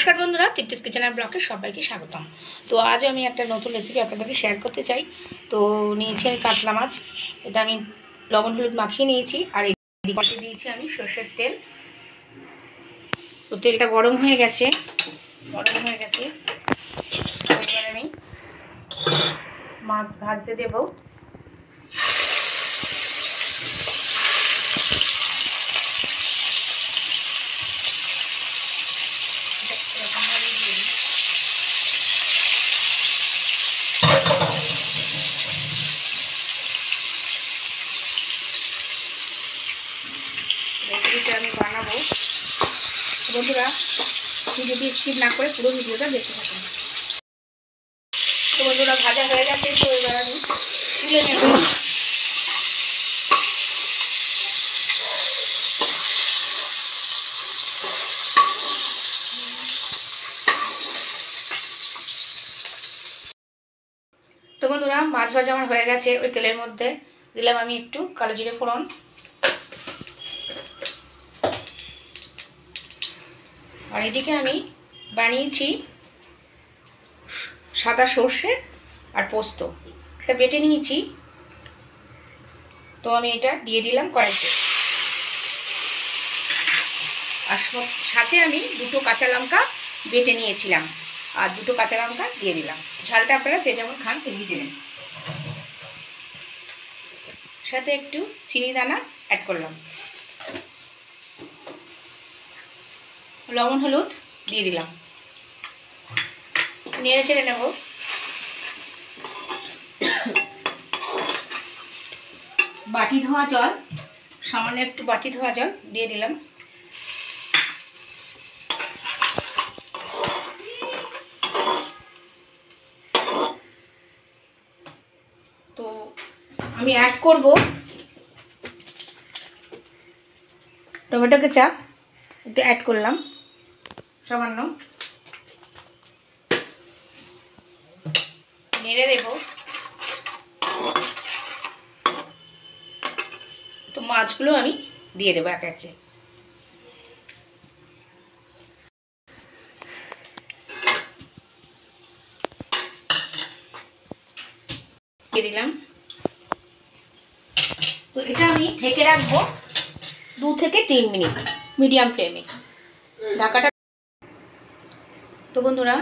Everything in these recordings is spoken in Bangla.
নমস্কার বন্ধুরা, তৃপ্তিস কিচেন আর ব্লগে সবাইকে স্বাগতম। তো আজ আমি একটা নতুন রেসিপি আপনাদেরকে শেয়ার করতে চাই। তো নিয়েছি আমি কাতলা মাছ, এটা আমি লবণ হলুদ মাখিয়ে নিয়েছি। আর এদিকে দিয়েছি আমি সর্ষের তেল। তো তেলটা গরম হয়ে গেছে। এবার আমি মাছ ভাজতে দেবো। রেসিপিটা আমি বানাবো বন্ধুরা, যদি স্কিপ না করে পুরো ভিডিওটা দেখতে থাকুন। তো বন্ধুরা ভাজা হয়ে গেছে, তো এবার আমি তুলে নেব। তো বন্ধুরা মাছ ভাজা আমার হয়ে গেছে। ওই তেলের মধ্যে দিলাম আমি একটু কালো জিরে ফোড়ন, আর এদিকে আমি বানিয়েছি সাদা সর্ষে আর পোস্ত, এটা বেটে নিয়েছি। তো আমি এটা দিয়ে দিলাম কড়াইতে, আর সাথে আমি দুটো কাঁচা লঙ্কা বেটে নিয়েছিলাম, আর দুটো কাঁচা লঙ্কা দিয়ে দিলাম। ঝালটা আপনারা যে যেমন খান তেমনি দেবেন। সাথে একটু চিনি দানা অ্যাড করলাম, লবণ হলুদ দিয়ে দিলাম, নেড়ে চেড়ে নেব। বাটি ধোয়া জল, সামান্য একটু বাটি ধোয়া জল দিয়ে দিলাম। তো আমি অ্যাড করব টমেটো কেচাপ, একটু অ্যাড করলাম সামান্য, নেড়ে দেব। তো মাছগুলো আমি দিয়ে দেবো একে একে। দিয়ে দিলাম। তো এটা আমি ঢেকে রাখবো 2 থেকে 3 মিনিট মিডিয়াম ফ্লেমে, ঢাকাটা। তো বন্ধুরা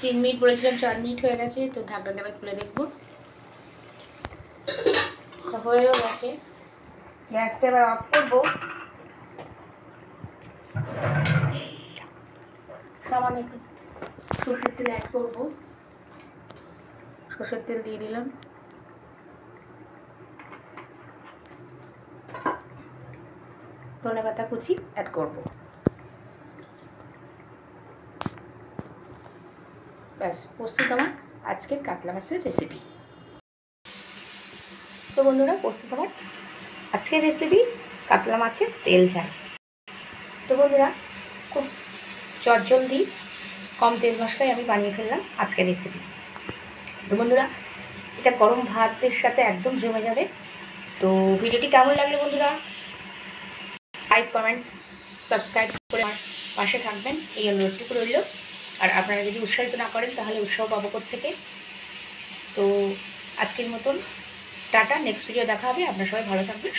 3 মিনিট বলেছিলাম, 4 মিনিট হয়ে গেছে। তো ঢাকনাটা এবার খুলে দেখবো, তো হয়েও গেছে। গ্যাসটা এবার অফ করবো। সামান্য একটু সর্ষের তেল অ্যাড করবো, সর্ষের তেল দিয়ে দিলাম। ধনেপাতা কুচি অ্যাড করব। ব্যাস প্রস্তুত আমার আজকের কাতলা মাছের রেসিপি। তো বন্ধুরা প্রস্তুত আমার আজকের রেসিপি কাতলা মাছের তেল ঝাল। তো বন্ধুরা খুব চটজলদি কম তেল মশলায় আমি বানিয়ে ফেললাম আজকের রেসিপি। তো বন্ধুরা এটা গরম ভাতের সাথে একদম জমে যাবে। তো ভিডিওটি কেমন লাগলো বন্ধুরা, লাইক কমেন্ট সাবস্ক্রাইব করে আমার পাশে থাকবেন, এই অনুরোধটুকু রইল। আর আপনারা যদি উৎসাহিত না করেন তাহলে উৎসাহ পাবো কোত্থেকে। তো আজকের মতন টাটা, নেক্সট ভিডিও দেখা হবে। আপনারা সবাই ভালো থাকবেন।